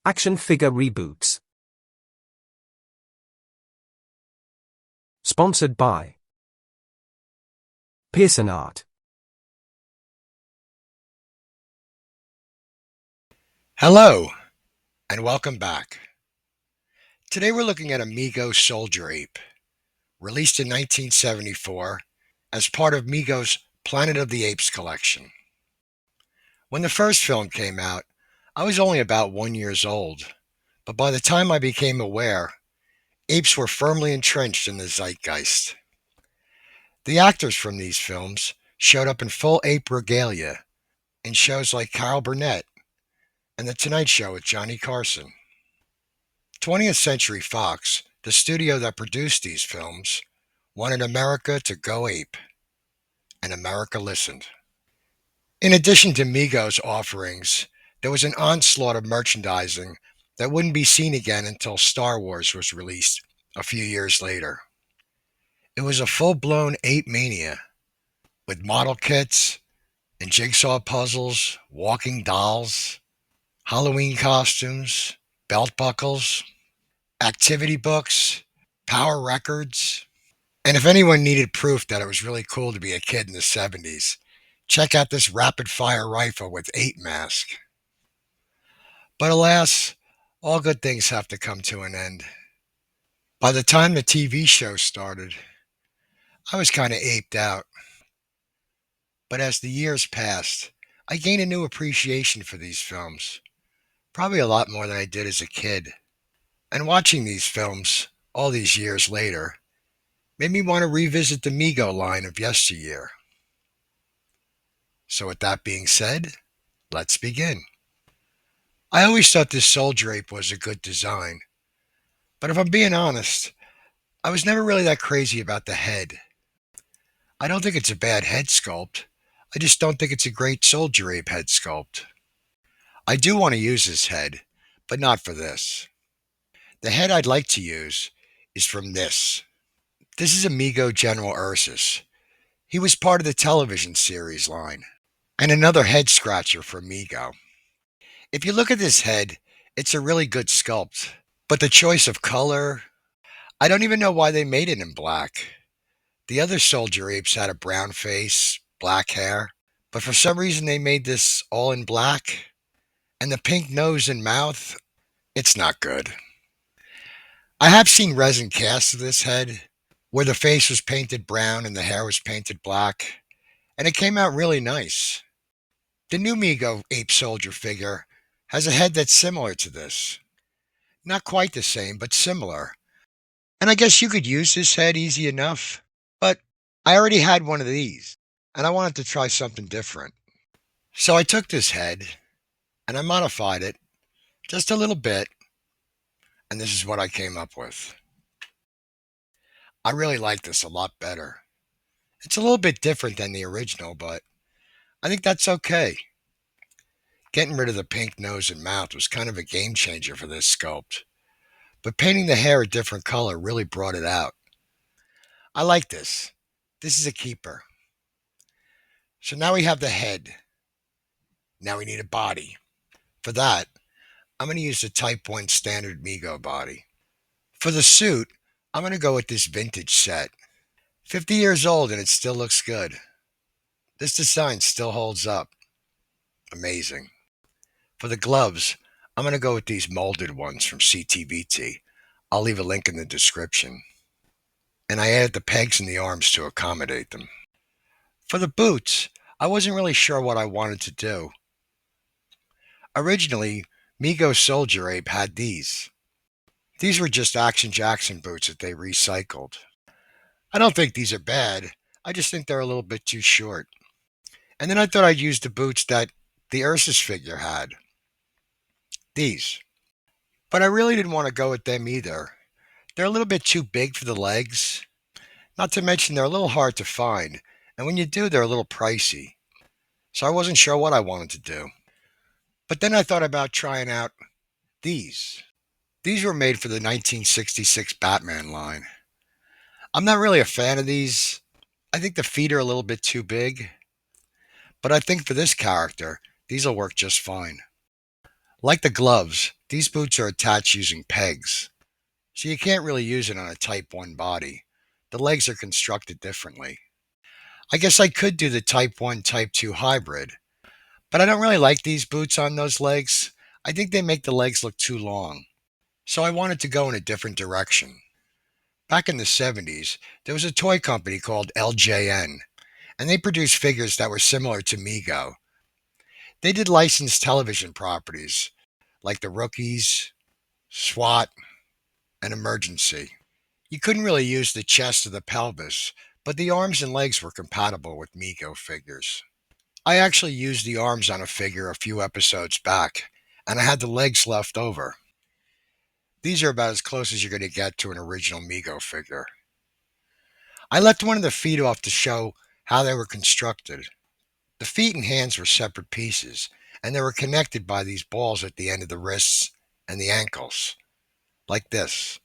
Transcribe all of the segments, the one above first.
Action figure reboots. Sponsored by Pearson Art. Hello, and welcome back. Today we're looking at a Mego Soldier Ape, released in 1974 as part of Mego's Planet of the Apes collection. When the first film came out, I was only about 1 year old, but by the time I became aware, apes were firmly entrenched in the zeitgeist. The actors from these films showed up in full ape regalia in shows like Carol Burnett and The Tonight Show with Johnny Carson. 20th Century Fox, the studio that produced these films, wanted America to go ape, and America listened. In addition to Mego's offerings, there was an onslaught of merchandising that wouldn't be seen again until Star Wars was released a few years later. It was a full-blown ape mania, with model kits and jigsaw puzzles, walking dolls, Halloween costumes, belt buckles, activity books, power records. And if anyone needed proof that it was really cool to be a kid in the 70s, check out this rapid fire rifle with 8 mask. But alas, all good things have to come to an end. By the time the TV show started, I was kind of aped out. But as the years passed, I gained a new appreciation for these films, probably a lot more than I did as a kid. And watching these films, all these years later, made me want to revisit the Mego line of yesteryear. So with that being said, let's begin. I always thought this Soldier Ape was a good design, but if I'm being honest, I was never really that crazy about the head. I don't think it's a bad head sculpt, I just don't think it's a great Soldier Ape head sculpt. I do want to use his head, but not for this. The head I'd like to use is from this. This is Mego General Ursus. He was part of the television series line, and another head scratcher for Mego. If you look at this head, it's a really good sculpt, but the choice of color, I don't even know why they made it in black. The other Soldier Apes had a brown face, black hair, but for some reason they made this all in black, and the pink nose and mouth, it's not good. I have seen resin casts of this head, where the face was painted brown and the hair was painted black, and it came out really nice. The new Mego Ape Soldier figure has a head that's similar to this. Not quite the same, but similar. And I guess you could use this head easy enough, but I already had one of these, and I wanted to try something different. So I took this head, and I modified it just a little bit, and this is what I came up with. I really like this a lot better. It's a little bit different than the original, but I think that's okay. Getting rid of the pink nose and mouth was kind of a game changer for this sculpt, but painting the hair a different color really brought it out. I like this. This is a keeper. So now we have the head. Now we need a body. For that, I'm going to use the Type 1 standard Mego body. For the suit, I'm going to go with this vintage set. 50 years old and it still looks good. This design still holds up. Amazing. For the gloves, I'm going to go with these molded ones from CTVT. I'll leave a link in the description. And I added the pegs in the arms to accommodate them. For the boots, I wasn't really sure what I wanted to do. Originally, Mego Soldier Ape had these. These were just Action Jackson boots that they recycled. I don't think these are bad, I just think they're a little bit too short. And then I thought I'd use the boots that the Ursus figure had. These. But I really didn't want to go with them either. They're a little bit too big for the legs. Not to mention they're a little hard to find, and when you do, they're a little pricey. So I wasn't sure what I wanted to do. But then I thought about trying out these. These were made for the 1966 Batman line. I'm not really a fan of these. I think the feet are a little bit too big. But I think for this character, these will work just fine. Like the gloves, these boots are attached using pegs, so you can't really use it on a Type 1 body. The legs are constructed differently. I guess I could do the Type 1 Type 2 hybrid, but I don't really like these boots on those legs. I think they make the legs look too long. So I wanted to go in a different direction. Back in the 70s, there was a toy company called LJN, and they produced figures that were similar to Mego. They did licensed television properties like the Rookies, SWAT, and Emergency. You couldn't really use the chest or the pelvis, but the arms and legs were compatible with Mego figures. I actually used the arms on a figure a few episodes back, and I had the legs left over. These are about as close as you're going to get to an original Mego figure. I left one of the feet off to show how they were constructed. The feet and hands were separate pieces, and they were connected by these balls at the end of the wrists and the ankles, like this.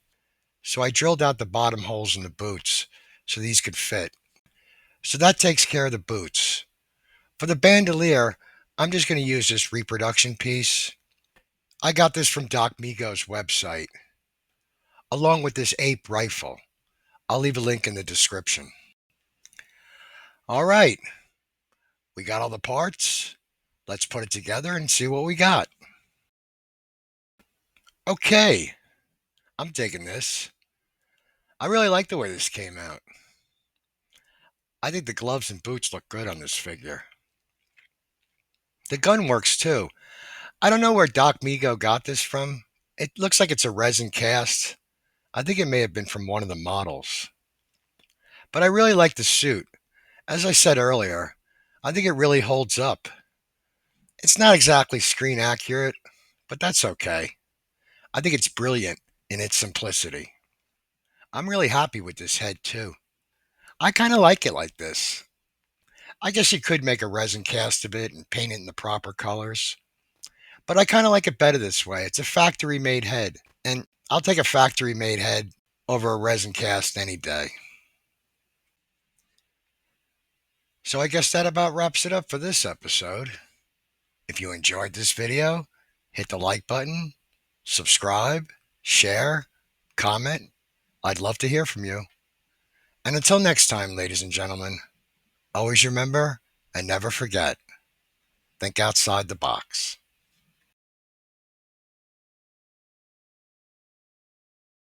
So I drilled out the bottom holes in the boots so these could fit. So that takes care of the boots. For the bandolier, I'm just going to use this reproduction piece. I got this from Doc Mego's website, along with this ape rifle. I'll leave a link in the description. All right, we got all the parts. Let's put it together and see what we got. Okay, I'm digging this. I really like the way this came out. I think the gloves and boots look good on this figure. The gun works too. I don't know where Doc Mego got this from. It looks like it's a resin cast. I think it may have been from one of the models. But I really like the suit. As I said earlier, I think it really holds up. It's not exactly screen accurate, but that's okay. I think it's brilliant in its simplicity. I'm really happy with this head too. I kind of like it like this. I guess you could make a resin cast of it and paint it in the proper colors. But I kind of like it better this way. It's a factory made head. And I'll take a factory made head over a resin cast any day. So I guess that about wraps it up for this episode. If you enjoyed this video, hit the like button, subscribe, share, comment. I'd love to hear from you. And until next time, ladies and gentlemen, always remember and never forget, think outside the box.